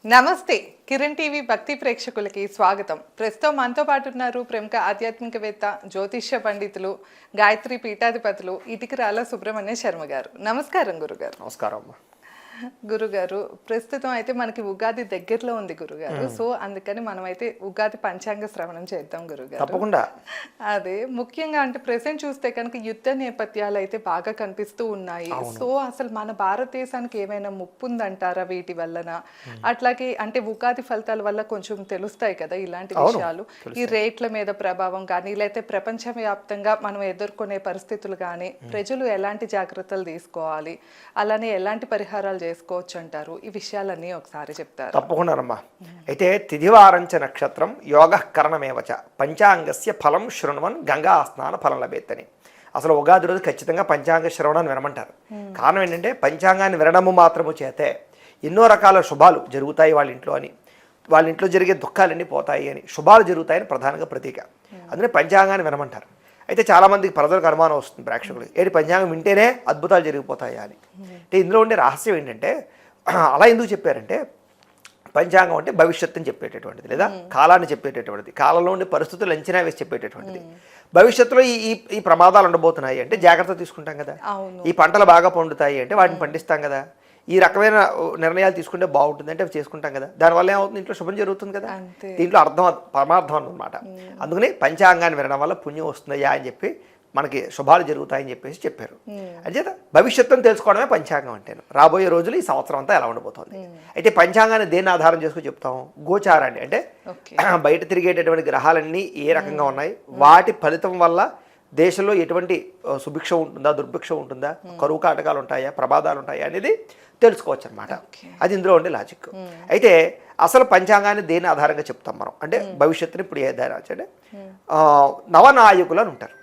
నమస్తే కిరణ్ టీవీ భక్తి ప్రేక్షకులకి స్వాగతం. ప్రస్తుతం మనతో పాటు ఉన్నారు ప్రముఖ ఆధ్యాత్మికవేత్త, జ్యోతిష్య పండితులు, గాయత్రి పీఠాధిపతులు ఇటికరాల సుబ్రహ్మణ్య శర్మ గారు. నమస్కారం గురుగారు. నమస్కారం అమ్మా. గురుగారు, ప్రస్తుతం అయితే మనకి ఉగాది దగ్గరలో ఉంది గురుగారు. సో అందుకని మనం అయితే ఉగాది పంచాంగ శ్రవణం చేద్దాం గురుగారు. తప్పకుండా. అదే ముఖ్యంగా అంటే ప్రెసెంట్ చూస్తే కనుక యుద్ధ నేపథ్యాలు అయితే బాగా కనిపిస్తూ ఉన్నాయి. సో అసలు మన భారతదేశానికి ఏమైనా ముప్పు ఉందంటారా వీటి వలన? అట్లాగే అంటే ఉగాది ఫలితాల వల్ల కొంచెం తెలుస్తాయి కదా ఇలాంటి విషయాలు. ఈ రేట్ల మీద ప్రభావం కానీ, లేకపోతే ప్రపంచవ్యాప్తంగా మనం ఎదుర్కొనే పరిస్థితులు కానీ, ప్రజలు ఎలాంటి జాగ్రత్తలు తీసుకోవాలి, అలానే ఎలాంటి పరిహారాలు చేసుకోవచ్చు అంటారు? ఈ విషయాలన్నీ ఒకసారి చెప్తారు. తప్పకుండానమ్మా. అయితే తిథివారంచ నక్షత్రం యోగ కరణమేవచ పంచాంగస్య ఫలం శృణ్వన్ గంగా స్నాన ఫలం లభేత్తని. అసలు ఉగాది రోజు ఖచ్చితంగా పంచాంగ శ్రవణాన్ని వినమంటారు. కారణం ఏంటంటే పంచాంగాన్ని వినడము మాత్రము చేతే ఎన్నో రకాల శుభాలు జరుగుతాయి వాళ్ళ ఇంట్లో అని, వాళ్ళ ఇంట్లో జరిగే దుఃఖాలన్నీ పోతాయి అని, శుభాలు జరుగుతాయని ప్రధానంగా ప్రతీక. అందుకని పంచాంగాన్ని వినమంటారు. అయితే చాలామందికి ప్రజలకు అనుమానం వస్తుంది, ప్రేక్షకులకి, ఏంటి పంచాంగం వింటేనే అద్భుతాలు జరిగిపోతాయా అని. అంటే ఇందులో ఉండే రహస్యం ఏంటంటే, అలా ఎందుకు చెప్పారంటే పంచాంగం అంటే భవిష్యత్తుని చెప్పేటటువంటిది, లేదా కాలాన్ని చెప్పేటటువంటిది, కాలంలో ఉండే పరిస్థితులు అంచనా వేసి చెప్పేటటువంటిది. భవిష్యత్తులో ఈ ఈ ప్రమాదాలు ఉండబోతున్నాయి అంటే జాగ్రత్త తీసుకుంటాం కదా. ఈ పంటలు బాగా పండుతాయి అంటే వాటిని పండిస్తాం కదా. ఈ రకమైన నిర్ణయాలు తీసుకుంటే బాగుంటుంది అంటే అవి చేసుకుంటాం కదా. దానివల్ల ఏమవుతుంది, ఇంట్లో శుభం జరుగుతుంది కదా. దీంట్లో పరమార్థం అన్నమాట. అందుకని పంచాంగాన్ని వినడం వల్ల పుణ్యం వస్తుందయ్యా అని చెప్పి మనకి శుభాలు జరుగుతాయని చెప్పేసి చెప్పారు. అంచేత భవిష్యత్తును తెలుసుకోవడమే పంచాంగం అంటేను. రాబోయే రోజులు ఈ సంవత్సరం అంతా ఎలా ఉండబోతోంది. అయితే పంచాంగాన్ని దేన్ని ఆధారం చేసుకుని చెప్తాం? గోచారాన్ని, అంటే బయట తిరిగేటటువంటి గ్రహాలన్నీ ఏ రకంగా ఉన్నాయి, వాటి ఫలితం వల్ల దేశంలో ఎటువంటి సుభిక్ష ఉంటుందా, దుర్భిక్ష ఉంటుందా, కరువు కాటకాలు ఉంటాయా, ప్రమాదాలు ఉంటాయా అనేది తెలుసుకోవచ్చు అనమాట. అది ఇందులో ఉండే లాజిక్. అయితే అసలు పంచాంగాన్ని దేని ఆధారంగా చెప్తాం మనం అంటే భవిష్యత్తుని ఇప్పుడు ఏ దాని అంటే నవనాయకులు అని ఉంటారు.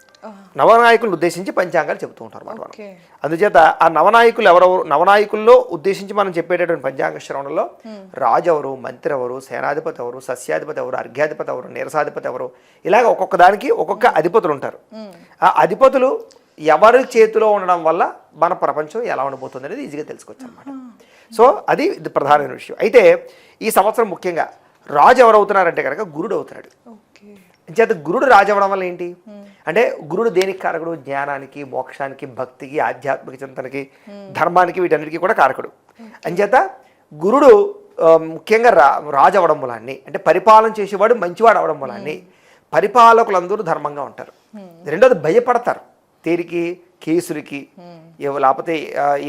నవనాయకులను ఉద్దేశించి పంచాంగాలు చెబుతూ ఉంటారు అన్నమాట మనం. అందుచేత ఆ నవనాయకులు ఎవరెవరు, నవనాయకుల్లో ఉద్దేశించి మనం చెప్పేటటువంటి పంచాంగ శ్రవణంలో రాజు ఎవరు, మంత్రి ఎవరు, సేనాధిపతి ఎవరు, సస్యాధిపతి ఎవరు, అర్ఘ్యాధిపతి ఎవరు, నీరసాధిపతి ఎవరు, ఇలాగ ఒక్కొక్క దానికి ఒక్కొక్క అధిపతులు ఉంటారు. ఆ అధిపతులు ఎవరి చేతిలో ఉండడం వల్ల మన ప్రపంచం ఎలా ఉండబోతుంది అనేది ఈజీగా తెలుసుకోవచ్చు అనమాట. సో అది ప్రధానమైన విషయం. అయితే ఈ సంవత్సరం ముఖ్యంగా రాజు ఎవరు అవుతున్నారంటే కనుక గురుడు అవుతున్నాడు. చేత గురుడు రాజు అవ్వడం వల్ల ఏంటి అంటే, గురుడు దేనికి కారకుడు? జ్ఞానానికి, మోక్షానికి, భక్తికి, ఆధ్యాత్మిక చింతనకి, ధర్మానికి, వీటన్నిటికీ కూడా కారకుడు. అంచేత గురుడు ముఖ్యంగా రాజు అవ్వడం వలాన్ని, అంటే పరిపాలన చేసేవాడు మంచివాడు అవడం వలాన్ని పరిపాలకులందరూ ధర్మంగా ఉంటారు. రెండోది భయపడతారు తేరికి, కేసులకి, లేకపోతే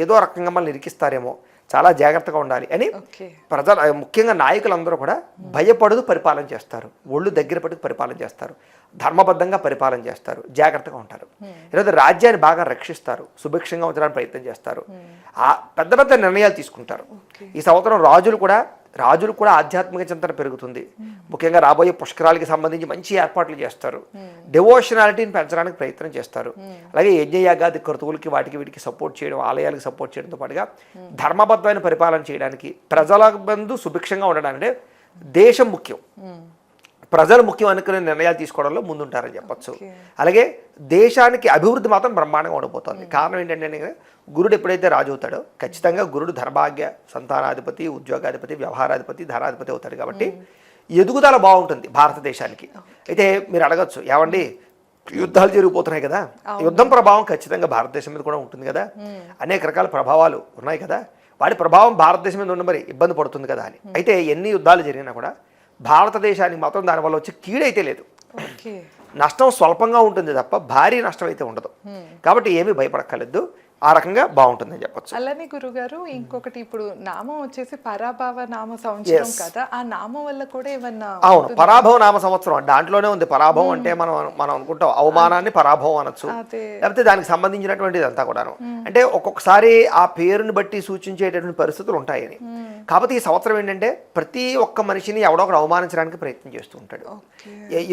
ఏదో రకంగా మనల్ని ఇరికిస్తారేమో, చాలా జాగ్రత్తగా ఉండాలి అని ప్రజలు, ముఖ్యంగా నాయకులందరూ కూడా భయపడుతూ పరిపాలన చేస్తారు, ఒళ్ళు దగ్గర పడుతూ పరిపాలన చేస్తారు, ధర్మబద్ధంగా పరిపాలన చేస్తారు, జాగ్రత్తగా ఉంటారు. ఈరోజు రాజ్యాన్ని బాగా రక్షిస్తారు, సుభిక్షంగా ఉంచడానికి ప్రయత్నం చేస్తారు, పెద్ద పెద్ద నిర్ణయాలు తీసుకుంటారు. ఈ సంవత్సరం రాజులు కూడా ఆధ్యాత్మిక చింతన పెరుగుతుంది. ముఖ్యంగా రాబోయే పుష్కరాలకి సంబంధించి మంచి ఏర్పాట్లు చేస్తారు, డివోషనాలిటీని పెంచడానికి ప్రయత్నం చేస్తారు. అలాగే యజ్ఞయాగాది క్రతువులకి వాటికి వీటికి సపోర్ట్ చేయడం, ఆలయాలకు సపోర్ట్ చేయడంతో పాటుగా ధర్మబద్ధమైన పరిపాలన చేయడానికి, ప్రజల బంధు సుభిక్షంగా ఉండడానికి దేశం ముఖ్యం, ప్రజలు ముఖ్యం అనుకునే నిర్ణయాలు తీసుకోవడంలో ముందుంటారని చెప్పచ్చు. అలాగే దేశానికి అభివృద్ధి మాత్రం బ్రహ్మాండంగా ఉండబోతోంది. కారణం ఏంటంటే గురుడు ఎప్పుడైతే రాజు అవుతాడో ఖచ్చితంగా గురుడు ధనభాగ్య, సంతానాధిపతి, ఉద్యోగాధిపతి, వ్యవహారాధిపతి, ధనాధిపతి అవుతాడు. కాబట్టి ఎదుగుదల బాగుంటుంది భారతదేశానికి. అయితే మీరు అడగచ్చు, ఏమండి యుద్ధాలు జరిగిపోతున్నాయి కదా, యుద్ధం ప్రభావం ఖచ్చితంగా భారతదేశం మీద కూడా ఉంటుంది కదా, అనేక రకాల ప్రభావాలు ఉన్నాయి కదా, వాటి ప్రభావం భారతదేశం మీద ఉన్న మరి ఇబ్బంది పడుతుంది కదా అని. అయితే ఎన్ని యుద్ధాలు జరిగినా కూడా భారతదేశానికి మాత్రం దానివల్ల వచ్చి కీడైతే లేదు, నష్టం స్వల్పంగా ఉంటుంది తప్ప భారీ నష్టం అయితే ఉండదు. కాబట్టి ఏమీ భయపడక్కర్లేదు, ఆ రకంగా బాగుంటుందని చెప్పొచ్చు. అలానే గురుగారు, ఇంకొకటి ఇప్పుడు నామం వచ్చేసి పరాభవ నామ సంవత్సరం కదా, ఆ నామం వల్ల కూడా ఏమన్నా? అవును, పరాభవ నామ సంవత్సరం దాంట్లోనే ఉంది. పరాభవం అంటే మనం అనుకుంటాం అవమానాన్ని పరాభవం అనొచ్చు, లేకపోతే దానికి సంబంధించినటువంటిది అంతా కూడాను. అంటే ఒక్కొక్కసారి ఆ పేరుని బట్టి సూచించేటటువంటి పరిస్థితులు ఉంటాయని. కాకపోతే ఈ సంవత్సరం ఏంటంటే ప్రతి ఒక్క మనిషిని ఎవడో ఒకడు అవమానించడానికి ప్రయత్నం చేస్తూ ఉంటాడు.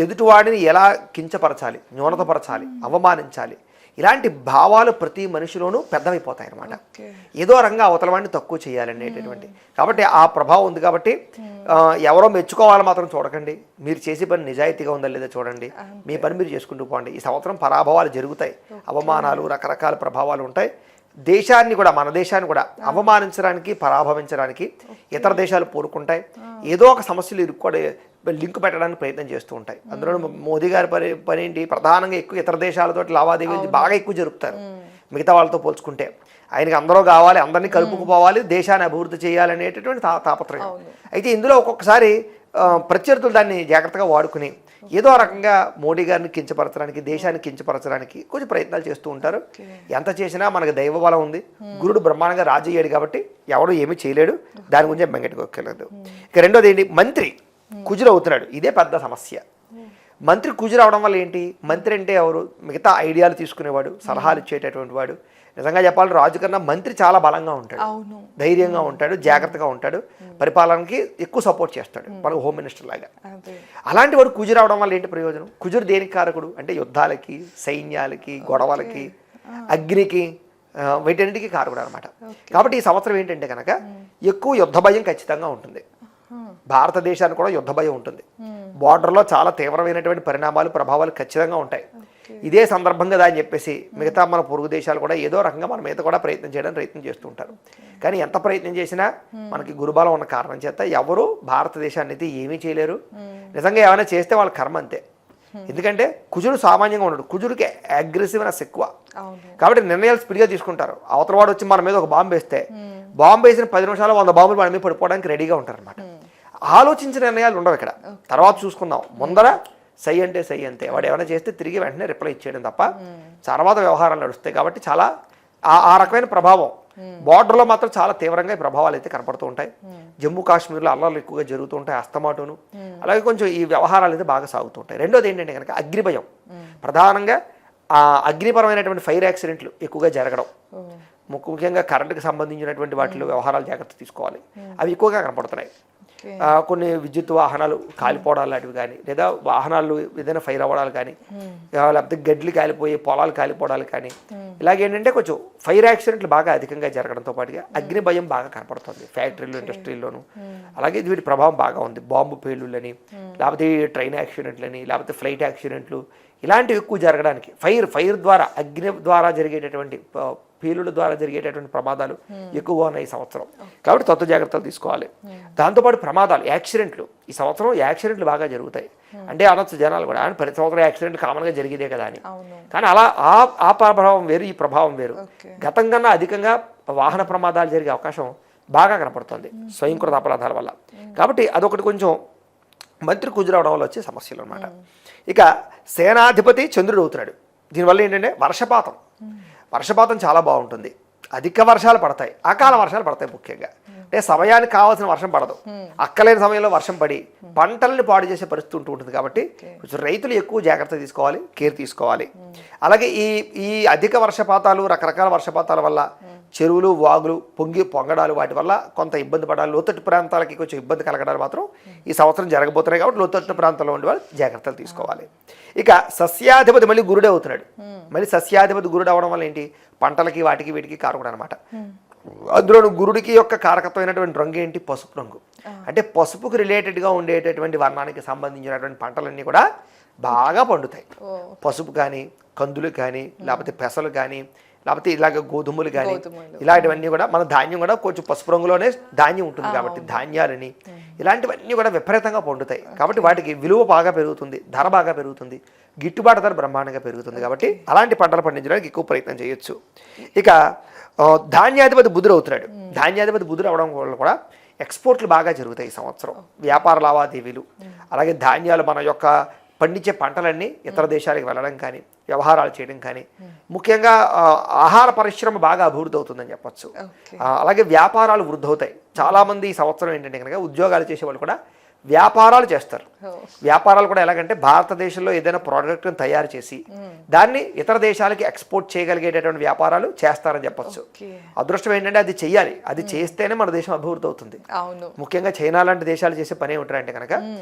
ఎదుటివాడిని ఎలా కించపరచాలి, న్యూనతపరచాలి, అవమానించాలి, ఇలాంటి భావాలు ప్రతి మనిషిలోనూ పెద్దవైపోతాయి అన్నమాట. ఏదో రంగా అవతల వాడిని తక్కువ చేయాలనేటటువంటి. కాబట్టి ఆ ప్రభావం ఉంది. కాబట్టి ఎవరో మెచ్చుకోవాలని మాత్రం చూడకండి, మీరు చేసే పని నిజాయితీగా ఉందా లేదా చూడండి, మీ పని మీరు చేసుకుంటూ పోండి. ఈ సంవత్సరం పరాభవాలు జరుగుతాయి, అవమానాలు, రకరకాల ప్రభావాలు ఉంటాయి. దేశాన్ని కూడా, మన దేశాన్ని కూడా అవమానించడానికి, పరాభవించడానికి ఇతర దేశాలు పూరుకుంటాయి. ఏదో ఒక సమస్యలు ఇరుక్కోడే లింక్ పెట్టడానికి ప్రయత్నం చేస్తూ ఉంటాయి. అందులో మోదీ గారి పని ఏంటి, ప్రధానంగా ఎక్కువ ఇతర లావాదేవీలు లావాదేవీలు బాగా ఎక్కువ జరుపుతారు మిగతా వాళ్ళతో పోల్చుకుంటే. ఆయనకి అందరూ కావాలి, అందరినీ కలుపుకుపోవాలి, దేశాన్ని అభివృద్ధి చేయాలనేటటువంటి తాపత్రయం. అయితే ఇందులో ఒక్కొక్కసారి ప్రత్యర్థులు దాన్ని జాగ్రత్తగా వాడుకుని ఏదో రకంగా మోడీ గారిని కించపరచడానికి, దేశాన్ని కించపరచడానికి కొంచెం ప్రయత్నాలు చేస్తూ ఉంటారు. ఎంత చేసినా మనకు దైవ బలం ఉంది, గురుడు బ్రహ్మాండంగా రాజు అయ్యాడు కాబట్టి ఎవరు ఏమీ చేయలేడు, దాని గురించి బెంగెట్టుకోలేదు. ఇక రెండోది ఏంటి, మంత్రి కుజుడు అవుతున్నాడు. ఇదే పెద్ద సమస్య. మంత్రి కుజుడు అవడం వల్ల ఏంటి, మంత్రి అంటే ఎవరు, మిగతా ఐడియాలు తీసుకునేవాడు, సలహాలు ఇచ్చేటటువంటి వాడు. నిజంగా చెప్పాలి, రాజు కన్నా మంత్రి చాలా బలంగా ఉంటాడు, ధైర్యంగా ఉంటాడు, జాగ్రత్తగా ఉంటాడు, పరిపాలనకి ఎక్కువ సపోర్ట్ చేస్తాడు, మనకు హోమ్ మినిస్టర్ లాగా. అలాంటి వాడు కుజుడు అవడం వల్ల ఏంటి ప్రయోజనం, కుజుడు దేనికి కారకుడు అంటే యుద్ధాలకి, సైన్యాలకి, గొడవలకి, అగ్నికి, వీటన్నిటికీ కారకుడు అనమాట. కాబట్టి ఈ సంవత్సరం ఏంటంటే కనుక ఎక్కువ యుద్ధ భయం ఖచ్చితంగా ఉంటుంది. భారతదేశానికి కూడా యుద్ధ భయం ఉంటుంది. బార్డర్లో చాలా తీవ్రమైనటువంటి పరిణామాలు, ప్రభావాలు ఖచ్చితంగా ఉంటాయి. ఇదే సందర్భంగా అని చెప్పేసి మిగతా మన పొరుగు దేశాలు కూడా ఏదో రకంగా మన మీద కూడా ప్రయత్నం చేస్తూ ఉంటారు. కానీ ఎంత ప్రయత్నం చేసినా మనకి గురుబలం ఉన్న కారణం చేత ఎవరు భారతదేశాన్ని అయితే ఏమీ చేయలేరు. నిజంగా ఏమైనా చేస్తే వాళ్ళ కర్మ అంతే. ఎందుకంటే కుజుడు సామాన్యంగా ఉండడు, కుజుడికి అగ్రెసివ్నెస్ ఎక్కువ. కాబట్టి నిర్ణయాలు స్పీడ్గా తీసుకుంటారు. అవతల వాడు వచ్చి మన మీద ఒక బాంబు వేస్తే, బాంబు వేసిన 10 నిమిషాలు 100 బాంబులు మన మీద పడిపోవడానికి రెడీగా ఉంటారు అనమాట. ఆలోచించిన నిర్ణయాలు ఉండవు ఇక్కడ. తర్వాత చూసుకుందాం, ముందర సై అంటే సై అంతే. వాడు ఏమైనా చేస్తే తిరిగి వెంటనే రిప్లై ఇచ్చేయడం తప్ప తర్వాత వ్యవహారాలు నడుస్తాయి. కాబట్టి చాలా ఆ రకమైన ప్రభావం బార్డర్లో మాత్రం చాలా తీవ్రంగా ఈ ప్రభావాలు అయితే కనపడుతూ ఉంటాయి. జమ్మూ కాశ్మీర్లో అల్లర్లు ఎక్కువగా జరుగుతూ ఉంటాయి, అస్తమాటును. అలాగే కొంచెం ఈ వ్యవహారాలు అయితే బాగా సాగుతూ ఉంటాయి. రెండోది ఏంటంటే కనుక అగ్నిభయం. ప్రధానంగా అగ్నిపరమైనటువంటి ఫైర్ యాక్సిడెంట్లు ఎక్కువగా జరగడం, ముఖ్యంగా కరెంటుకి సంబంధించినటువంటి వాటిలో వ్యవహారాలు జాగ్రత్త తీసుకోవాలి. అవి ఎక్కువగా కనపడుతున్నాయి. కొన్ని విద్యుత్ వాహనాలు కాలిపోవడాలు లాంటివి కానీ, లేదా వాహనాలు ఏదైనా ఫైర్ అవ్వడాలు కానీ, లేకపోతే గడ్లు కాలిపోయి పొలాలు కాలిపోవడాలు కానీ, ఇలాగేంటంటే కొంచెం ఫైర్ యాక్సిడెంట్లు బాగా అధికంగా జరగడంతో పాటుగా అగ్ని భయం బాగా కనపడుతుంది ఫ్యాక్టరీలు, ఇండస్ట్రీల్లోనూ. అలాగే వీటి ప్రభావం బాగా ఉంది. బాంబు పేలుళ్ళని, లేకపోతే ట్రైన్ యాక్సిడెంట్లని, లేకపోతే ఫ్లైట్ యాక్సిడెంట్లు, ఇలాంటివి ఎక్కువ జరగడానికి ఫైర్ ద్వారా, అగ్ని ద్వారా జరిగేటటువంటి, పేలుల ద్వారా జరిగేటటువంటి ప్రమాదాలు ఎక్కువగా ఉన్నాయి ఈ సంవత్సరం. కాబట్టి తత్వ జాగ్రత్తలు తీసుకోవాలి. దాంతోపాటు ప్రమాదాలు, యాక్సిడెంట్లు, ఈ సంవత్సరం యాక్సిడెంట్లు బాగా జరుగుతాయి. అంటే అనొచ్చు జనాలు కూడా, ప్రతి సంవత్సరం యాక్సిడెంట్ కామన్గా జరిగేదే కదా అని. కానీ అలా ఆ ప్రభావం వేరు, ఈ ప్రభావం వేరు. గతం కన్నా అధికంగా వాహన ప్రమాదాలు జరిగే అవకాశం బాగా కనపడుతుంది స్వయంకృత అపరాధాల వల్ల. కాబట్టి అదొకటి కొంచెం మంత్రి కుజురవడం వల్ల వచ్చే సమస్యలు అనమాట. ఇక సేనాధిపతి చంద్రుడు అవుతున్నాడు. దీనివల్ల ఏంటంటే వర్షపాతం చాలా బాగుంటుంది. అధిక వర్షాలు పడతాయి, అకాల వర్షాలు పడతాయి. ముఖ్యంగా అంటే సమయానికి కావాల్సిన వర్షం పడదు, అక్కలేని సమయంలో వర్షం పడి పంటల్ని పాడు చేసే పరిస్థితి ఉంటుంది. కాబట్టి కొంచెం రైతులు ఎక్కువ జాగ్రత్త తీసుకోవాలి, కేర్ తీసుకోవాలి. అలాగే ఈ అధిక వర్షపాతాలు, రకరకాల వర్షపాతాల వల్ల చెరువులు, వాగులు పొంగడాలు, వాటి వల్ల కొంత ఇబ్బంది పడాలి. లోతట్టు ప్రాంతాలకి కొంచెం ఇబ్బంది కలగడాలు మాత్రం ఈ సంవత్సరం జరగబోతున్నాయి. కాబట్టి లోతట్టు ప్రాంతాల్లో ఉండే వాళ్ళు జాగ్రత్తలు తీసుకోవాలి. ఇక సస్యాధిపతి మళ్ళీ గురుడే అవుతున్నాడు. మళ్ళీ సస్యాధిపతి గురుడు అవడం వల్ల ఏంటి, పంటలకి, వాటికి వీటికి కారకుడు అనమాట. అందులో గురుడికి యొక్క కారకత్వమైనటువంటి రంగు ఏంటి, పసుపు రంగు. అంటే పసుపుకు రిలేటెడ్గా ఉండేటటువంటి వర్ణానికి సంబంధించినటువంటి పంటలన్నీ కూడా బాగా పండుతాయి. పసుపు కానీ, కందులు కానీ, లేకపోతే పెసలు కానీ, లేకపోతే ఇలాగ గోధుమలు కానీ, ఇలాంటివన్నీ కూడా, మన ధాన్యం కూడా కొంచెం పసుపు రంగులోనే ధాన్యం ఉంటుంది కాబట్టి ధాన్యాలని, ఇలాంటివన్నీ కూడా విపరీతంగా పండుతాయి. కాబట్టి వాటికి విలువ బాగా పెరుగుతుంది, ధర బాగా పెరుగుతుంది, గిట్టుబాటు ధర బ్రహ్మాండంగా పెరుగుతుంది. కాబట్టి అలాంటి పంటలు పండించడానికి ఎక్కువ ప్రయత్నం చేయొచ్చు. ఇక ధాన్యాధిపతి బుధుడు అవుతున్నాడు. ధాన్యాధిపతి బుధుడు అవడం వల్ల కూడా ఎక్స్పోర్ట్లు బాగా జరుగుతాయి ఈ సంవత్సరం. వ్యాపార లావాదేవీలు, అలాగే ధాన్యాలు, మన యొక్క పండించే పంటలన్నీ ఇతర దేశాలకు వెళ్ళడం కానీ, వ్యవహారాలు చేయడం కానీ, ముఖ్యంగా ఆహార పరిశ్రమ బాగా అభివృద్ధి అవుతుందని చెప్పచ్చు. అలాగే వ్యాపారాలు వృద్ధి అవుతాయి. చాలామంది ఈ సంవత్సరం ఏంటంటే కనుక ఉద్యోగాలు చేసేవాళ్ళు కూడా వ్యాపారాలు చేస్తారు. వ్యాపారాలు కూడా ఎలాగంటే భారతదేశంలో ఏదైనా ప్రోడక్ట్ని తయారు చేసి దాన్ని ఇతర దేశాలకి ఎక్స్పోర్ట్ చేయగలిగేటటువంటి వ్యాపారాలు చేస్తారని చెప్పచ్చు. అదృష్టం ఏంటంటే అది చెయ్యాలి, అది చేస్తేనే మన దేశం అభివృద్ధి అవుతుంది. ముఖ్యంగా చైనా లాంటి దేశాలు చేసే పని ఏమిటంటే కనుక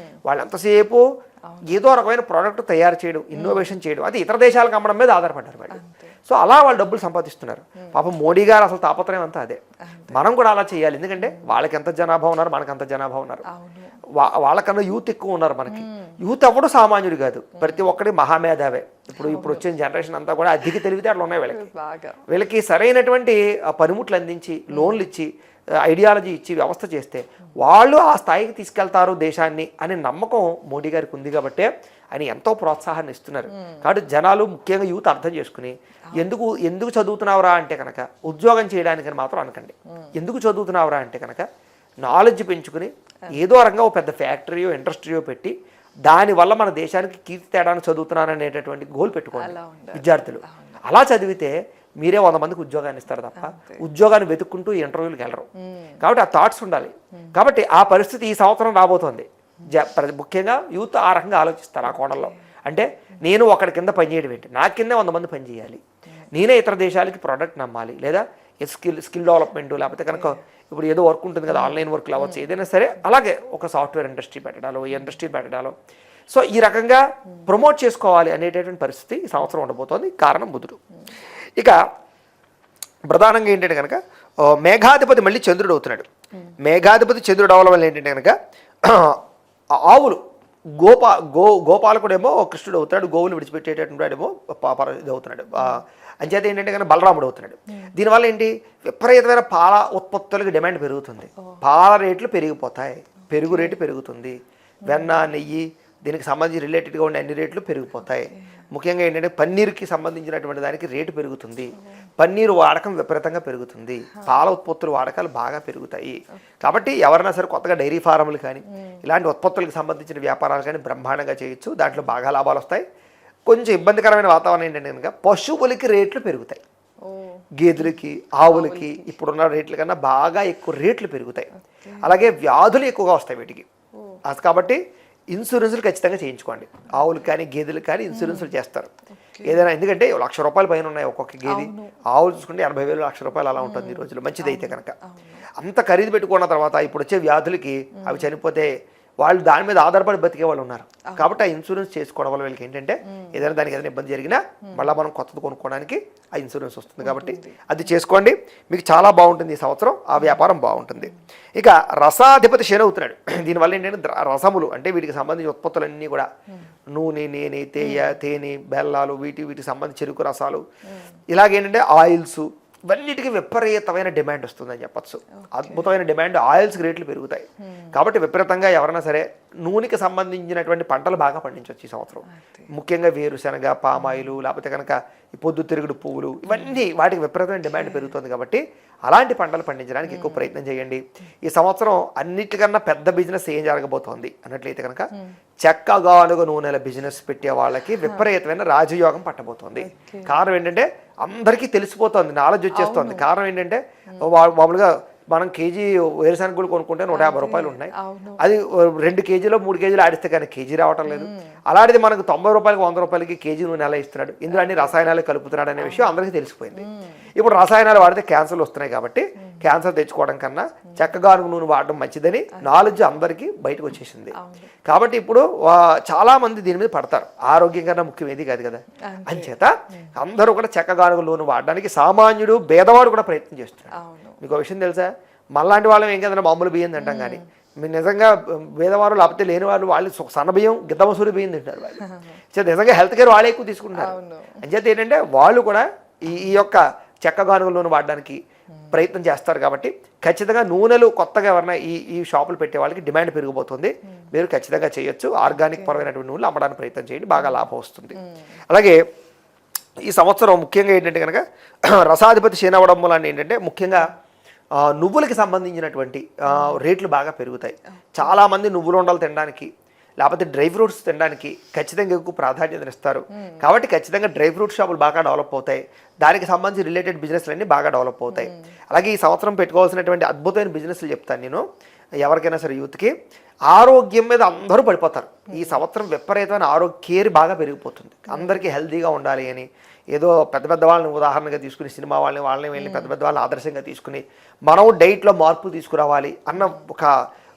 వాళ్ళు ఎంతసేపు ఏదో రకమైన ప్రోడక్ట్ తయారు చేయడం, ఇన్నోవేషన్ చేయడం, అది ఇతర దేశాలకు అమ్మడం మీద ఆధారపడ్డారు వాళ్ళు. సో అలా వాళ్ళు డబ్బులు సంపాదిస్తున్నారు. పాపం మోడీ గారు అసలు తాపత్రయం అంతా అదే. మనం కూడా అలా చేయాలి. ఎందుకంటే వాళ్ళకి ఎంత జనాభా ఉన్నారు, మనకు అంత జనాభా ఉన్నారు. వాళ్ళకన్నా యూత్ ఎక్కువ ఉన్నారు మనకి. యూత్ ఎవడు సామాన్యుడు కాదు, ప్రతి ఒక్కడి మహామేధావే. ఇప్పుడు వచ్చిన జనరేషన్ అంతా కూడా అధిక తెలివితేటలు ఉన్నాయి వీళ్ళకి. వీళ్ళకి సరైనటువంటి పనిముట్లు అందించి లోన్లు ఇచ్చి ఐడియాలజీ ఇచ్చి వ్యవస్థ చేస్తే వాళ్ళు ఆ స్థాయికి తీసుకెళ్తారు దేశాన్ని అనే నమ్మకం మోడీ గారికి ఉంది కాబట్టి ఆయన ఎంతో ప్రోత్సాహాన్ని ఇస్తున్నారు. కాబట్టి జనాలు ముఖ్యంగా యూత్ అర్థం చేసుకుని ఎందుకు చదువుతున్నావురా అంటే కనుక ఉద్యోగం చేయడానికని మాత్రం అనకండి. ఎందుకు చదువుతున్నావురా అంటే కనుక నాలెడ్జ్ పెంచుకుని ఏదో రంగా ఒక పెద్ద ఫ్యాక్టరీయో ఇండస్ట్రీయో పెట్టి దానివల్ల మన దేశానికి కీర్తి తేడాన్ని చదువుతున్నాను అనేటటువంటి గోల్ పెట్టుకోవాలి విద్యార్థులు. అలా చదివితే మీరే 100 మందికి ఉద్యోగాన్ని ఇస్తారు తప్ప ఉద్యోగాన్ని వెతుక్కుంటూ ఇంటర్వ్యూలకు వెళ్ళరు. కాబట్టి ఆ థాట్స్ ఉండాలి. కాబట్టి ఆ పరిస్థితి ఈ సంవత్సరం రాబోతోంది. ముఖ్యంగా యూత్ ఆ రకంగా ఆలోచిస్తారు ఆ కోణంలో. అంటే నేను ఒకటి కింద పనిచేయడం ఏంటి, నా కింద 100 మంది పనిచేయాలి, నేనే ఇతర దేశాలకి ప్రోడక్ట్ నమ్మాలి, లేదా స్కిల్ డెవలప్మెంట్, లేకపోతే కనుక ఇప్పుడు ఏదో వర్క్ ఉంటుంది కదా ఆన్లైన్ వర్క్లు అవ్వచ్చు, ఏదైనా సరే అలాగే ఒక సాఫ్ట్వేర్ ఇండస్ట్రీ పెట్టడాలో ఇండస్ట్రీ పెట్టడాలో సో ఈ రకంగా ప్రమోట్ చేసుకోవాలి అనేటటువంటి పరిస్థితి ఈ సంవత్సరం ఉండబోతోంది. కారణం బుధుడు. ఇక ప్రధానంగా ఏంటంటే కనుక మేఘాధిపతి మళ్ళీ చంద్రుడు అవుతున్నాడు. మేఘాధిపతి చంద్రుడు అవడం వల్ల ఏంటంటే కనుక ఆవులు గోపాలకుడేమో కృష్ణుడు అవుతున్నాడు, గోవులు విడిచిపెట్టేటటువంటి వాడేమో ఇది అవుతున్నాడు. అంచేత ఏంటంటే కనుక బలరాముడు అవుతున్నాడు. దీనివల్ల ఏంటి విపరీతమైన పాల ఉత్పత్తులకు డిమాండ్ పెరుగుతుంది, పాల రేట్లు పెరిగిపోతాయి, పెరుగు రేటు పెరుగుతుంది, వెన్న నెయ్యి దీనికి సంబంధించి రిలేటెడ్గా ఉండే అన్ని రేట్లు పెరిగిపోతాయి. ముఖ్యంగా ఏంటంటే పన్నీరుకి సంబంధించినటువంటి దానికి రేటు పెరుగుతుంది, పన్నీరు వాడకం విపరీతంగా పెరుగుతుంది, పాల ఉత్పత్తుల వాడకాలు బాగా పెరుగుతాయి. కాబట్టి ఎవరైనా సరే కొత్తగా డైరీ ఫారంలు కానీ ఇలాంటి ఉత్పత్తులకు సంబంధించిన వ్యాపారాలు కానీ బ్రహ్మాండంగా చేయొచ్చు, దాంట్లో బాగా లాభాలు వస్తాయి. కొంచెం ఇబ్బందికరమైన వాతావరణం ఏంటంటే కనుక పశువులకి రేట్లు పెరుగుతాయి, గేదెలకి ఆవులకి ఇప్పుడున్న రేట్ల కన్నా బాగా ఎక్కువ రేట్లు పెరుగుతాయి. అలాగే వ్యాధులు ఎక్కువగా వస్తాయి వీటికి. కాబట్టి ఇన్సూరెన్సులు ఖచ్చితంగా చేయించుకోండి. ఆవులకు కానీ గేదెలకు కానీ ఇన్సూరెన్సులు చేస్తారు ఏదైనా, ఎందుకంటే ₹1,00,000 పైన ఉన్నాయి ఒక్కొక్క గేదె. ఆవులు చూసుకుంటే 80,000 ₹1,00,000 అలా ఉంటుంది ఈ రోజుల్లో, మంచిదైతే కనుక. అంత ఖరీదు పెట్టుకున్న తర్వాత ఇప్పుడు వచ్చే వ్యాధులకి అవి చనిపోతే వాళ్ళు దాని మీద ఆధారపడి బతికే వాళ్ళు ఉన్నారు. కాబట్టి ఆ ఇన్సూరెన్స్ చేసుకోవడం వల్ల వీళ్ళకి ఏంటంటే దానికి ఏదైనా ఇబ్బంది జరిగినా మళ్ళీ మనం కొత్తది కొనుక్కోవడానికి ఆ ఇన్సూరెన్స్ వస్తుంది. కాబట్టి అది చేసుకోండి, మీకు చాలా బాగుంటుంది ఈ సంవత్సరం, ఆ వ్యాపారం బాగుంటుంది. ఇక రసాధిపతి శని అవుతున్నాడు. దీనివల్ల ఏంటంటే రసములు అంటే వీటికి సంబంధించిన ఉత్పత్తులన్నీ కూడా నూనె, తేనె, బెల్లాలు, వీటికి సంబంధించి చెరుకు రసాలు, ఇలాగేంటంటే ఆయిల్స్, ఇవన్నిటికీ విపరీతమైన డిమాండ్ వస్తుందని చెప్పచ్చు. అద్భుతమైన డిమాండ్, ఆయిల్స్కి రేట్లు పెరుగుతాయి. కాబట్టి విపరీతంగా ఎవరైనా సరే నూనెకి సంబంధించినటువంటి పంటలు బాగా పండించవచ్చు ఈ సంవత్సరం. ముఖ్యంగా వేరుశనగ, పామాయిలు, లేకపోతే కనుక ఈ పొద్దుతిరుగుడు పువ్వులు, ఇవన్నీ వాటికి విపరీతమైన డిమాండ్ పెరుగుతుంది. కాబట్టి అలాంటి పంటలు పండించడానికి ఎక్కువ ప్రయత్నం చేయండి. ఈ సంవత్సరం అన్నిటికన్నా పెద్ద బిజినెస్ ఏం జరగబోతోంది అన్నట్లయితే కనుక చెక్కగానుగ నూనెల బిజినెస్ పెట్టే వాళ్ళకి విపరీతమైన రాజయోగం పట్టబోతోంది. కారణం ఏంటంటే అందరికీ తెలిసిపోతుంది, నాలెడ్జ్ వచ్చేస్తుంది. కారణం ఏంటంటే మామూలుగా మనం కేజీ వేరుశనగ గుళ్ళు కొనుక్కుంటే ₹150 ఉన్నాయి, అది 2 కేజీలో 3 కేజీలు ఆడిస్తే కానీ కేజీ రావటం లేదు. అలాంటిది మనకు ₹90 ₹100 కేజీ నూనె ఎలా ఇస్తున్నాడు, ఇందులో అన్ని రసాయనాలు కలుపుతున్నాడు అనే విషయం అందరికీ తెలిసిపోయింది. ఇప్పుడు రసాయనాలు వాడితే క్యాన్సర్లు వస్తున్నాయి, కాబట్టి క్యాన్సర్ తెచ్చుకోవడం కన్నా చక్కగానుగ నూనె వాడడం మంచిదని నాలెడ్జ్ అందరికీ బయటకు వచ్చేసింది. కాబట్టి ఇప్పుడు చాలా మంది దీని మీద పడతారు, ఆరోగ్యం కన్నా ముఖ్యం ఏది కాదు కదా. అంచేత అందరూ కూడా చక్కగానుగ నూనె వాడడానికి సామాన్యుడు పేదవాడు కూడా ప్రయత్నం చేస్తున్నాడు. మీకు విషయం తెలుసా, మళ్ళాంటి వాళ్ళం ఏం కదన్నా మామూలు బియ్యం తింటాం, కానీ మీరు నిజంగా పేదవారు లేకపోతే లేని వాళ్ళు సన్న బియ్యం, గిద్ద మసూరి బియ్యం తింటారు వాళ్ళు. నిజంగా హెల్త్ కేర్ వాళ్ళే ఎక్కువ తీసుకుంటున్నారు. అంచేత ఏంటంటే వాళ్ళు కూడా ఈ యొక్క చెక్కగానుగ నూనె వాడడానికి ప్రయత్నం చేస్తారు. కాబట్టి ఖచ్చితంగా నూనెలు కొత్తగా ఎవరైనా ఈ షాపులు పెట్టే వాళ్ళకి డిమాండ్ పెరిగిపోతుంది. మీరు ఖచ్చితంగా చేయొచ్చు. ఆర్గానిక్ పరమైనటువంటి నూనెలు అమ్మడానికి ప్రయత్నం చేయండి, బాగా లాభం వస్తుంది. అలాగే ఈ సంవత్సరం ముఖ్యంగా ఏంటంటే కనుక రసాధిపతి శని అవ్వడం వల్ల ఏంటంటే ముఖ్యంగా నువ్వులకి సంబంధించినటువంటి రేట్లు బాగా పెరుగుతాయి. చాలామంది నువ్వులు ఉండలు తినడానికి లేకపోతే డ్రై ఫ్రూట్స్ తినడానికి ఖచ్చితంగా ఎక్కువ ప్రాధాన్యత ఇస్తారు. కాబట్టి ఖచ్చితంగా డ్రై ఫ్రూట్ షాపులు బాగా డెవలప్ అవుతాయి, దానికి సంబంధించి రిలేటెడ్ బిజినెస్లు అన్నీ బాగా డెవలప్ అవుతాయి. అలాగే ఈ సంవత్సరం పెట్టుకోవాల్సినటువంటి అద్భుతమైన బిజినెస్లు చెప్తాను నేను ఎవరికైనా సరే యూత్కి. ఆరోగ్యం మీద అందరూ పడిపోతారు. ఈ సంవత్సరం విపరీతమైన ఆరోగ్య కేర్ బాగా పెరిగిపోతుంది. అందరికీ హెల్తీగా ఉండాలి అని ఏదో పెద్ద పెద్ద వాళ్ళని ఉదాహరణగా తీసుకుని సినిమా వాళ్ళని వెళ్ళి పెద్ద పెద్ద వాళ్ళని ఆదర్శంగా తీసుకుని మనం డైట్లో మార్పు తీసుకురావాలి అన్న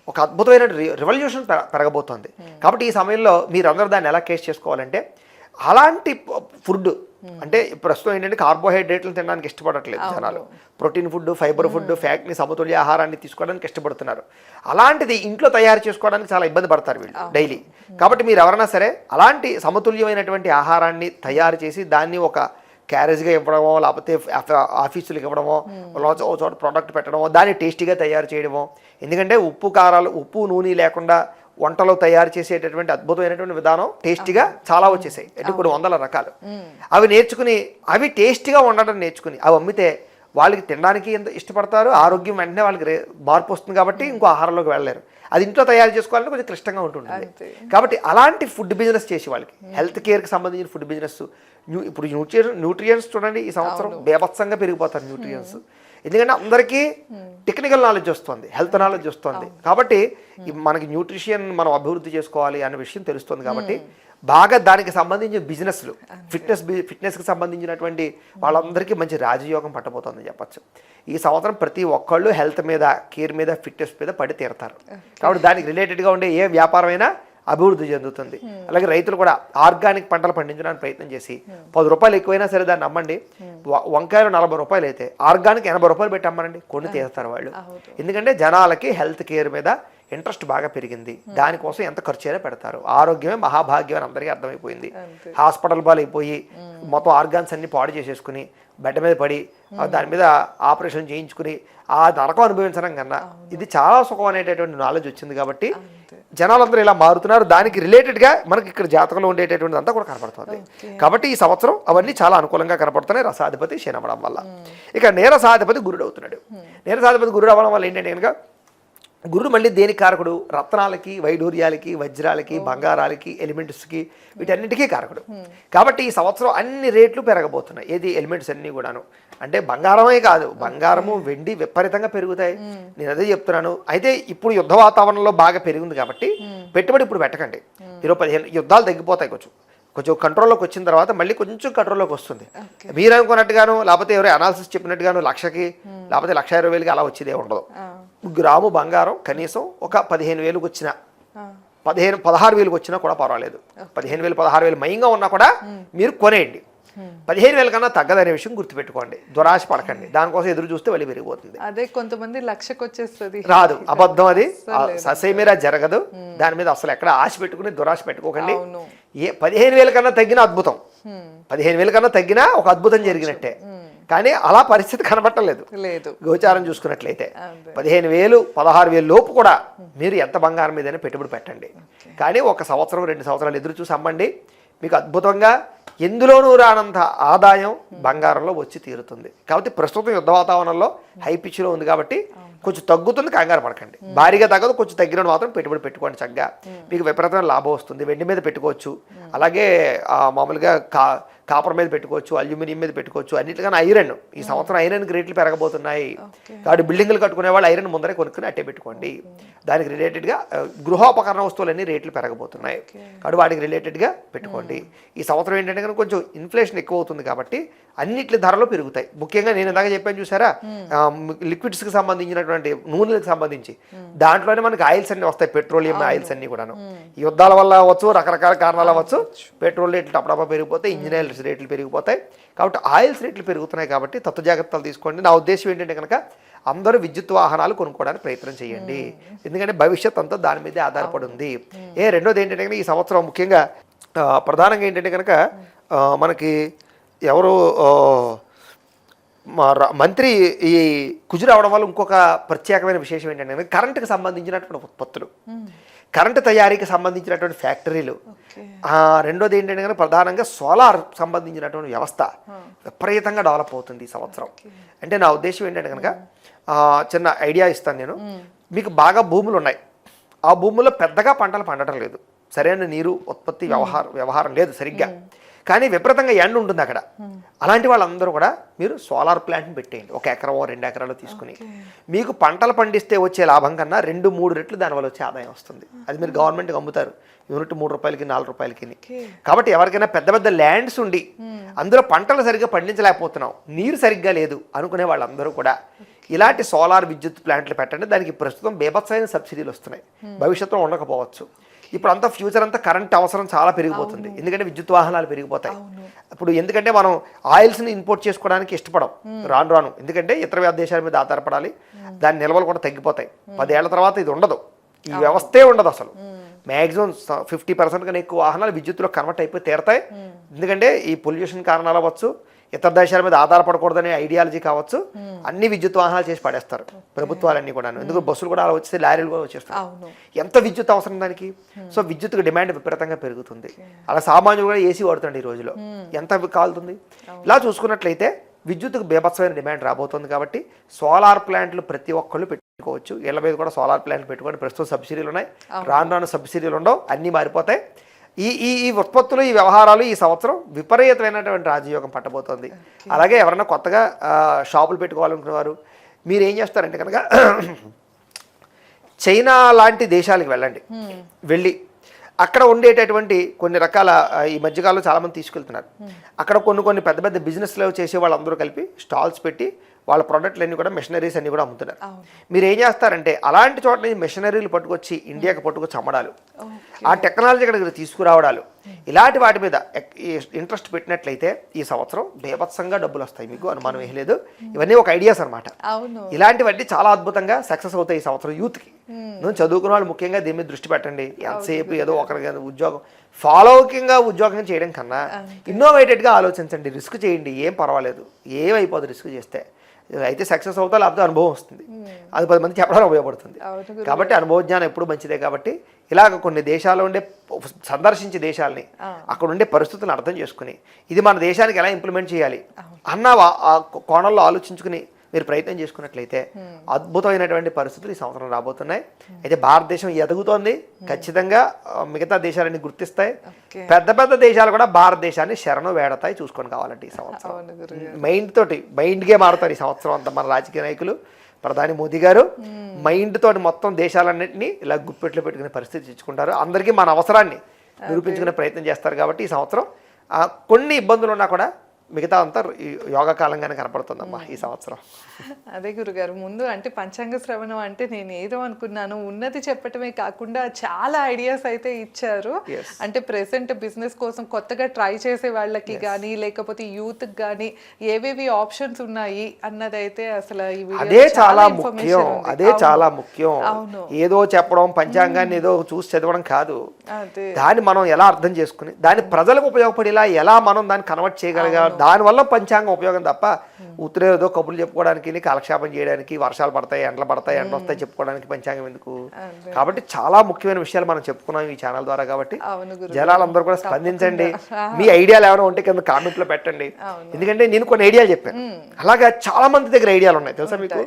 ఒక అద్భుతమైన రివల్యూషన్ పెరగబోతోంది. కాబట్టి ఈ సమయంలో మీరందరూ దాన్ని ఎలా కేస్ చేసుకోవాలంటే అలాంటి ఫుడ్ అంటే ప్రస్తుతం ఏంటంటే కార్బోహైడ్రేట్లు తినడానికి ఇష్టపడట్లేదు జనాలు. ప్రోటీన్ ఫుడ్, ఫైబర్ ఫుడ్, ఫ్యాట్ని, సమతుల్య ఆహారాన్ని తీసుకోవడానికి ఇష్టపడుతున్నారు. అలాంటిది ఇంట్లో తయారు చేసుకోవడానికి చాలా ఇబ్బంది పడతారు వీళ్ళు డైలీ. కాబట్టి మీరు ఎవరైనా సరే అలాంటి సమతుల్యమైనటువంటి ఆహారాన్ని తయారు చేసి దాన్ని ఒక క్యారేజ్గా ఇవ్వడమో, లేకపోతే ఆఫీసులకు ఇవ్వడమో, ఒక చోట ప్రోడక్ట్ పెట్టడమో, దాన్ని టేస్టీగా తయారు చేయడమో. ఎందుకంటే ఉప్పు కారాలు, ఉప్పు నూనె లేకుండా వంటలో తయారు చేసేటటువంటి అద్భుతమైనటువంటి విధానం టేస్టీగా చాలా వచ్చేసాయి. అంటే కొన్ని వందల రకాలు. అవి నేర్చుకుని, అవి టేస్టీగా వండడం నేర్చుకుని అవి అమ్మితే వాళ్ళకి తినడానికి ఎంత ఇష్టపడతారు, ఆరోగ్యం వెంటనే వాళ్ళకి మార్పు వస్తుంది. కాబట్టి ఇంకో ఆహారంలోకి వెళ్ళలేరు. అది ఇంట్లో తయారు చేసుకోవాలంటే కొంచెం క్లిష్టంగా ఉంటుంది. కాబట్టి అలాంటి ఫుడ్ బిజినెస్ చేసి వాళ్ళకి హెల్త్ కేర్కి సంబంధించిన ఫుడ్ బిజినెస్, ఇప్పుడు న్యూట్రియన్స్ చూడండి, ఈ సంవత్సరం బేభత్సంగా పెరిగిపోతారు న్యూట్రియన్స్. ఎందుకంటే అందరికీ టెక్నికల్ నాలెడ్జ్ వస్తుంది, హెల్త్ నాలెడ్జ్ వస్తుంది. కాబట్టి మనకి న్యూట్రిషన్ మనం అభివృద్ధి చేసుకోవాలి అనే విషయం తెలుస్తుంది. కాబట్టి బాగా దానికి సంబంధించిన బిజినెస్లు, ఫిట్నెస్కి సంబంధించినటువంటి వాళ్ళందరికీ మంచి రాజయోగం పట్టబోతుందని చెప్పచ్చు. ఈ సంవత్సరం ప్రతి ఒక్కళ్ళు హెల్త్ మీద, కేర్ మీద, ఫిట్నెస్ మీద పడి తీరుతారు. కాబట్టి దానికి రిలేటెడ్గా ఉండే ఏ వ్యాపారమైనా అభివృద్ధి చెందుతుంది. అలాగే రైతులు కూడా ఆర్గానిక్ పంటలు పండించడానికి ప్రయత్నం చేసి 10 రూపాయలు ఎక్కువైనా సరే దాన్ని అమ్మండి. వంకాయలు 40 రూపాయలు అయితే ఆర్గానిక్ 80 రూపాయలు పెట్టి అమ్మనండి, కొన్ని తీస్తారు వాళ్ళు. ఎందుకంటే జనాలకి హెల్త్ కేర్ మీద ఇంట్రెస్ట్ బాగా పెరిగింది. దానికోసం ఎంత ఖర్చు అయినా పెడతారు. ఆరోగ్యమే మహాభాగ్యం అని అందరికీ అర్థమైపోయింది. హాస్పిటల్ పాలైపోయి మొత్తం ఆర్గాన్స్ అన్ని పాడు చేసేసుకుని బెడ్ మీద పడి దాని మీద ఆపరేషన్ చేయించుకుని ఆ నరకం అనుభవించడం కన్నా ఇది చాలా సుఖం అనేటటువంటి నాలెడ్జ్ వచ్చింది. కాబట్టి జనాలందరూ ఇలా మారుతున్నారు. దానికి రిలేటెడ్గా మనకి ఇక్కడ జాతకంలో ఉండేటటువంటి అంతా కూడా కనపడుతుంది. కాబట్టి ఈ సంవత్సరం అవన్నీ చాలా అనుకూలంగా కనపడుతున్నాయి రసాధిపతి శనవడం వల్ల. ఇక నీరసాధిపతి గురుడు అవుతున్నాడు. నీరసాధిపతి గురుడు అవ్వడం వల్ల ఏంటంటే కనుక గురుడు మళ్ళీ దేనికి కారకుడు? రత్నాలకి, వైడూర్యాలకి, వజ్రాలకి, బంగారాలకి, ఎలిమెంట్స్కి, వీటన్నిటికీ కారకుడు. కాబట్టి ఈ సంవత్సరం అన్ని రేట్లు పెరగబోతున్నాయి. ఏది ఎలిమెంట్స్ అన్నీ కూడాను. అంటే బంగారమే కాదు, బంగారము, వెండి విపరీతంగా పెరుగుతాయి. నేను అదే చెప్తున్నాను. అయితే ఇప్పుడు యుద్ధ వాతావరణంలో బాగా పెరిగింది కాబట్టి పెట్టుబడి ఇప్పుడు పెట్టకండి. 15 యుద్ధాలు తగ్గిపోతాయి. కొంచెం కంట్రోల్లోకి వచ్చిన తర్వాత మళ్ళీ కొంచెం కంట్రోల్లోకి వస్తుంది. మీరు అనుకున్నట్టుగాను, లేకపోతే ఎవరో అనాలిసిస్ చెప్పినట్టుగాను 1,00,000కి లేకపోతే 1,20,000కి అలా వచ్చేదే ఉండదు. గ్రాము బంగారం కనీసం ఒక 15,000కి వచ్చినా, 16,000కి వచ్చినా కూడా పర్వాలేదు. 15,000, 16,000 మయంగా ఉన్నా కూడా మీరు కొనేయండి. 15,000 కన్నా తగ్గదనే విషయం గుర్తుపెట్టుకోండి. దురాశ పడకండి. దానికోసం ఎదురు చూస్తే వలి పెరిగిపోతుంది. అదే కొంతమంది 1,00,000కి వచ్చేస్తుంది, రాదు. అబద్ధం. అది ససేమీరా జరగదు. దాని మీద అసలు ఎక్కడ ఆశ పెట్టుకుని దురాశ పెట్టుకోకండి. 15,000 కన్నా తగ్గిన అద్భుతం, 15,000 కన్నా తగ్గినా ఒక అద్భుతం జరిగినట్టే. కానీ అలా పరిస్థితి కనబట్టలేదు. గోచారం చూసుకున్నట్లయితే 15,000, 16,000 లోపు కూడా మీరు ఎంత బంగారం మీదైనా పెట్టుబడి పెట్టండి. కానీ 1 సంవత్సరం 2 సంవత్సరాలు ఎదురు చూసి అమ్మండి. మీకు అద్భుతంగా ఎందులోనూ రానంత ఆదాయం బంగారంలో వచ్చి తీరుతుంది. కాబట్టి ప్రస్తుతం యుద్ధ వాతావరణంలో హై పిచ్లో ఉంది కాబట్టి కొంచెం తగ్గుతుంది, కంగారు పడకండి. భారీగా తగ్గదు, కొంచెం తగ్గిన మాత్రం పెట్టుబడి పెట్టుకోండి. చక్కగా మీకు విపరీతమైన లాభం వస్తుంది. వెండి మీద పెట్టుకోవచ్చు, అలాగే మామూలుగా కాపర్ మీద పెట్టుకోవచ్చు, అల్యూమినియం మీద పెట్టుకోవచ్చు. అన్నిటికన్నా ఐరన్, ఈ సంవత్సరం ఐరన్కి రేట్లు పెరగబోతున్నాయి. కాబట్టి బిల్డింగ్లు కట్టుకునే వాళ్ళు ఐరన్ ముందరే కొనుక్కుని అట్టే పెట్టుకోండి. దానికి రిలేటెడ్గా గృహోపకరణ వస్తువులన్నీ రేట్లు పెరగబోతున్నాయి. కాబట్టి వాటికి రిలేటెడ్గా పెట్టుకోండి. ఈ సంవత్సరం ఏంటంటే కనుక కొంచెం ఇన్ఫ్లేషన్ ఎక్కువ అవుతుంది కాబట్టి అన్నిటి ధరలు పెరుగుతాయి. ముఖ్యంగా నేను ఇందాక చెప్పాను చూసారా, లిక్విడ్స్కి సంబంధించినటువంటి నూనెలకు సంబంధించి దాంట్లోనే మనకి ఆయిల్స్ అన్నీ వస్తాయి, పెట్రోలియం ఆయిల్స్ అన్నీ కూడాను. యుద్ధాల వల్ల అవ్వచ్చు, రకరకాల కారణాలు అవ్వచ్చు, పెట్రోల్ రేట్లు టపటపా పెరిగిపోతాయి, ఇంజిన్ ఆయిల్స్ రేట్లు పెరిగిపోతాయి. కాబట్టి ఆయిల్స్ రేట్లు పెరుగుతున్నాయి. కాబట్టి తత్వ జాగ్రత్తలు తీసుకోండి. నా ఉద్దేశం ఏంటంటే కనుక అందరూ విద్యుత్ వాహనాలు కొనుక్కోవడానికి ప్రయత్నం చేయండి. ఎందుకంటే భవిష్యత్ అంతా దాని మీదే ఆధారపడి ఉంది. రెండోది ఏంటంటే కనుక ఈ సంవత్సరం ముఖ్యంగా ప్రధానంగా ఏంటంటే కనుక మనకి ఎవరు మంత్రి ఈ కుజురు అవడం వల్ల ఇంకొక ప్రత్యేకమైన విశేషం ఏంటంటే కరెంటుకి సంబంధించినటువంటి ఉత్పత్తులు, కరెంటు తయారీకి సంబంధించినటువంటి ఫ్యాక్టరీలు. రెండోది ఏంటంటే కనుక ప్రధానంగా సోలార్ సంబంధించినటువంటి వ్యవస్థ విపరీతంగా డెవలప్ అవుతుంది ఈ సంవత్సరం. అంటే నా ఉద్దేశం ఏంటంటే కనుక చిన్న ఐడియా ఇస్తాను నేను. మీకు బాగా భూములు ఉన్నాయి, ఆ భూముల్లో పెద్దగా పంటలు పండటం లేదు, సరైన నీరు ఉత్పత్తి వ్యవహారం లేదు సరిగ్గా, కానీ విపరీతంగా ఎండ ఉంటుంది అక్కడ. అలాంటి వాళ్ళందరూ కూడా మీరు సోలార్ ప్లాంట్ని పెట్టేయండి. 1 ఎకరం 2 ఎకరాలు తీసుకుని మీకు పంటలు పండిస్తే వచ్చే లాభం కన్నా 2-3 రెట్లు దానివల్ల వచ్చే ఆదాయం వస్తుంది. అది మీరు గవర్నమెంట్కి అమ్ముతారు, యూనిట్ 3 రూపాయలకి 4 రూపాయలకి. కాబట్టి ఎవరికైనా పెద్ద పెద్ద ల్యాండ్స్ ఉండి అందులో పంటలు సరిగ్గా పండించలేకపోతున్నాం, నీరు సరిగ్గా లేదు అనుకునే వాళ్ళందరూ కూడా ఇలాంటి సోలార్ విద్యుత్ ప్లాంట్లు పెట్టండి. దానికి ప్రస్తుతం బేభత్సమైన సబ్సిడీలు వస్తున్నాయి, భవిష్యత్తులో ఉండకపోవచ్చు. ఇప్పుడు అంతా ఫ్యూచర్ అంతా కరెంట్ అవసరం చాలా పెరిగిపోతుంది, ఎందుకంటే విద్యుత్ వాహనాలు పెరిగిపోతాయి. ఇప్పుడు ఎందుకంటే మనం ఆయిల్స్ని ఇంపోర్ట్ చేసుకోవడానికి ఇష్టపడం రాను, ఎందుకంటే ఇతర దేశాల మీద ఆధారపడాలి, దాని నిల్వలు కూడా తగ్గిపోతాయి. 10 ఏళ్ల తర్వాత ఇది ఉండదు, ఈ వ్యవస్థే ఉండదు అసలు. మ్యాక్సిమం 50% కన్నా ఎక్కువ వాహనాలు విద్యుత్తులో కన్వర్ట్ అయిపోయి తీరతాయి. ఎందుకంటే ఈ పొల్యూషన్ కారణాలు అవ్వచ్చు, ఇతర దేశాల మీద ఆధారపడకూడదనే ఐడియాలజీ కావచ్చు, అన్ని విద్యుత్ వాహనాలు చేసి పడేస్తారు ప్రభుత్వాలన్నీ కూడా. ఎందుకు బస్సులు కూడా అలా వచ్చేస్తే లారీలు కూడా వచ్చేస్తాయి. ఎంత విద్యుత్ అవసరం దానికి? సో విద్యుత్కు డిమాండ్ విపరీతంగా పెరుగుతుంది. అలా సామాన్యులు కూడా ఏసీ వాడుతుంది ఈ రోజులో, ఎంత కాలుతుంది. ఇలా చూసుకున్నట్లయితే విద్యుత్తుకు బీభత్సమైన డిమాండ్ రాబోతుంది. కాబట్టి సోలార్ ప్లాంట్లు ప్రతి ఒక్కళ్ళు పెట్టుకోవచ్చు, ఇళ్ల మీద కూడా సోలార్ ప్లాంట్లు పెట్టుకోండి. ప్రస్తుతం సబ్సిడీలు ఉన్నాయి, రాను సబ్సిడీలు ఉండవు, అన్నీ మారిపోతాయి. ఈ ఉత్పత్తులు, ఈ వ్యవహారాలు ఈ సంవత్సరం విపరీతమైనటువంటి రాజయోగం పట్టబోతోంది. అలాగే ఎవరైనా కొత్తగా షాపులు పెట్టుకోవాలనుకునేవారు మీరు ఏం చేస్తారంటే కనుక చైనా లాంటి దేశాలకు వెళ్ళి అక్కడ ఉండేటటువంటి కొన్ని రకాల ఈ మధ్యకాలంలో చాలామంది తీసుకెళ్తున్నారు. అక్కడ కొన్ని పెద్ద పెద్ద బిజినెస్లో చేసే వాళ్ళందరూ కలిపి స్టాల్స్ పెట్టి వాళ్ళ ప్రోడక్ట్లు అన్నీ కూడా మెషినరీస్ అన్నీ కూడా అమ్ముతున్నారు. మీరు ఏం చేస్తారంటే అలాంటి చోట నుంచి మెషినరీలు పట్టుకొచ్చి ఇండియాకి పట్టుకొచ్చి అమ్మడాలు, ఆ టెక్నాలజీ ఇక్కడ తీసుకురావడాలు, ఇలాంటి వాటి మీద ఇంట్రెస్ట్ పెట్టినట్లయితే ఈ సంవత్సరం బేభత్సంగా డబ్బులు వస్తాయి, మీకు అనుమానం ఏం లేదు. ఇవన్నీ ఒక ఐడియాస్ అనమాట. ఇలాంటివన్నీ చాలా అద్భుతంగా సక్సెస్ అవుతాయి ఈ సంవత్సరం యూత్కి. నువ్వు చదువుకున్న వాళ్ళు ముఖ్యంగా దీని మీద దృష్టి పెట్టండి. ఎంతసేపు ఏదో ఒకరికి ఉద్యోగం ఫాలోకింగ్గా ఉద్యోగం చేయడం కన్నా ఇన్నోవేటెడ్గా ఆలోచించండి, రిస్క్ చేయండి, ఏం పర్వాలేదు, ఏమైపోదు రిస్క్ చేస్తే. అయితే సక్సెస్ అవుతా, లేకపోతే అనుభవం వస్తుంది, అది 10 మంది చెప్పడానికి ఉపయోగపడుతుంది. కాబట్టి అనుభవజ్ఞానం ఎప్పుడు మంచిదే. కాబట్టి ఇలాగ కొన్ని దేశాలు ఉండే సందర్శించే దేశాలని అక్కడ ఉండే పరిస్థితులను అర్థం చేసుకుని ఇది మన దేశానికి ఎలా ఇంప్లిమెంట్ చేయాలి అన్న కోణంలో ఆలోచించుకుని మీరు ప్రయత్నం చేసుకున్నట్లయితే అద్భుతమైనటువంటి పరిస్థితులు ఈ సంవత్సరం రాబోతున్నాయి. అయితే భారతదేశం ఎదుగుతోంది, ఖచ్చితంగా మిగతా దేశాలన్నీ గుర్తిస్తాయి. పెద్ద దేశాలు కూడా భారతదేశాన్ని శరణు వేడతాయి. చూసుకొని కావాలంటే ఈ సంవత్సరం మైండ్ గేమ్ ఆడతారు ఈ సంవత్సరం అంతా మన రాజకీయ నాయకులు. ప్రధాని మోదీ గారు మైండ్ తోటి మొత్తం దేశాలన్నింటినీ ఇలా గుప్పెట్లో పెట్టుకునే పరిస్థితి తెచ్చుకుంటారు. అందరికీ మన అవసరాన్ని నిరూపించుకునే ప్రయత్నం చేస్తారు. కాబట్టి ఈ సంవత్సరం కొన్ని ఇబ్బందులు ఉన్నా కూడా మిగతా అంతా యోగా కాలంగానే కనపడుతుందమ్మా ఈ సంవత్సరం. అదే గురుగారు, ముందు అంటే పంచాంగ శ్రవణం అంటే నేను ఏదో అనుకున్నాను, ఉన్నది చెప్పటమే కాకుండా చాలా ఐడియాస్ అయితే ఇచ్చారు. అంటే ప్రెసెంట్ బిజినెస్ కోసం కొత్తగా ట్రై చేసే వాళ్ళకి కానీ లేకపోతే యూత్ కానీ ఏవేవి ఆప్షన్స్ ఉన్నాయి అన్నదైతే అసలు ఈ అదే చాలా ముఖ్యం. ఏదో చెప్పడం, పంచాంగాన్ని ఏదో చూసి చదవడం కాదు, దాన్ని మనం ఎలా అర్థం చేసుకుని దాన్ని ప్రజలకు ఉపయోగపడేలా ఎలా మనం దాన్ని కన్వర్ట్ చేయగలిగా, దానివల్ల పంచాంగం ఉపయోగం తప్ప ఉత్తరే ఏదో కబుర్లు చెప్పుకోవడానికి, కాలక్షేపం చేయడానికి, వర్షాలు పడతాయి, ఎండలు పడతాయి, ఎండ వస్తాయి చెప్పుకోవడానికి పంచాంగం ఎందుకు? కాబట్టి చాలా ముఖ్యమైన విషయాలు మనం చెప్పుకున్నాం ఈ ఛానల్ ద్వారా. కాబట్టి జనాలందరూ కూడా స్పందించండి, మీ ఐడియాలు ఏమైనా ఉంటే కింద కామెంట్లో పెట్టండి. ఎందుకంటే నేను కొన్ని ఐడియాలు చెప్పాను, అలాగే చాలా మంది దగ్గర ఐడియాలు ఉన్నాయి తెలుసా మీకు.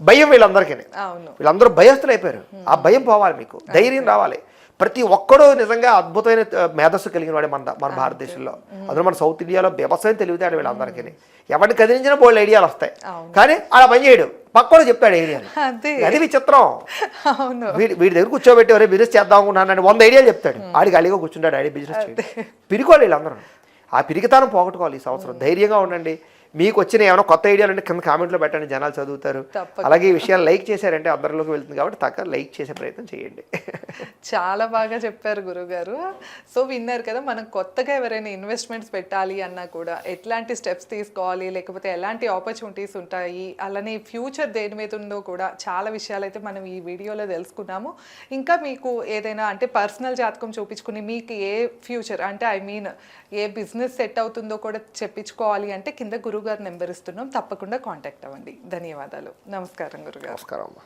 భయం వీళ్ళందరూ భయస్థులు అయిపోయారు. ఆ భయం పోవాలి, మీకు ధైర్యం రావాలి. ప్రతి ఒక్కడూ నిజంగా అద్భుతమైన మేధస్సు కలిగిన వాడే మన భారతదేశంలో. అందులో మన సౌత్ ఇండియాలో బేభత్సమైన తెలివితేడు వీళ్ళందరికీ. ఎవరిని కదిలించినా బోల్డ్ ఐడియాలు వస్తాయి, కానీ అలా పని చేయడు, పక్కడు చెప్తాడు ఐడియాలు. అది విచిత్రం. వీడి దగ్గర కూర్చోబెట్టి వరే బిజినెస్ చేద్దాం అనుకున్నాను 100 ఐడియాలు చెప్తాడు. ఆడికి అడిగా కూర్చుంటాడు, ఆడి బిజినెస్ చేయడు. పిరికోవాలి వీళ్ళందరూ. ఆ పిరికితానం పోగొట్టుకోవాలి ఈ సంవత్సరం. ధైర్యంగా ఉండండి. మీకు వచ్చిన ఏమైనా కొత్త ఐడియాలు అంటే కింద కామెంట్లో పెట్టండి, జనాలు చదువుతారు. అలాగే ఈ విషయాలు లైక్ చేశారంటే అందరిలోకి వెళ్తుంది కాబట్టి తక్కువ లైక్ చేసే ప్రయత్నం చేయండి. చాలా బాగా చెప్పారు గురుగారు. సో విన్నారు కదా, మనం కొత్తగా ఎవరైనా ఇన్వెస్ట్మెంట్స్ పెట్టాలి అన్నా కూడా ఎట్లాంటి స్టెప్స్ తీసుకోవాలి, లేకపోతే ఎలాంటి ఆపర్చునిటీస్ ఉంటాయి, అలానే ఫ్యూచర్ దేని మీద ఉందో కూడా చాలా విషయాలు అయితే మనం ఈ వీడియోలో తెలుసుకున్నాము. ఇంకా మీకు ఏదైనా అంటే పర్సనల్ జాతకం చూపించుకుని మీకు ఏ ఫ్యూచర్ అంటే ఏ బిజినెస్ సెట్ అవుతుందో కూడా చెప్పించుకోవాలి అంటే కింద గురుగారు నెంబర్ ఇస్తున్నాం, తప్పకుండా కాంటాక్ట్ అవ్వండి. ధన్యవాదాలు. నమస్కారం గురుగారు. నమస్కారం.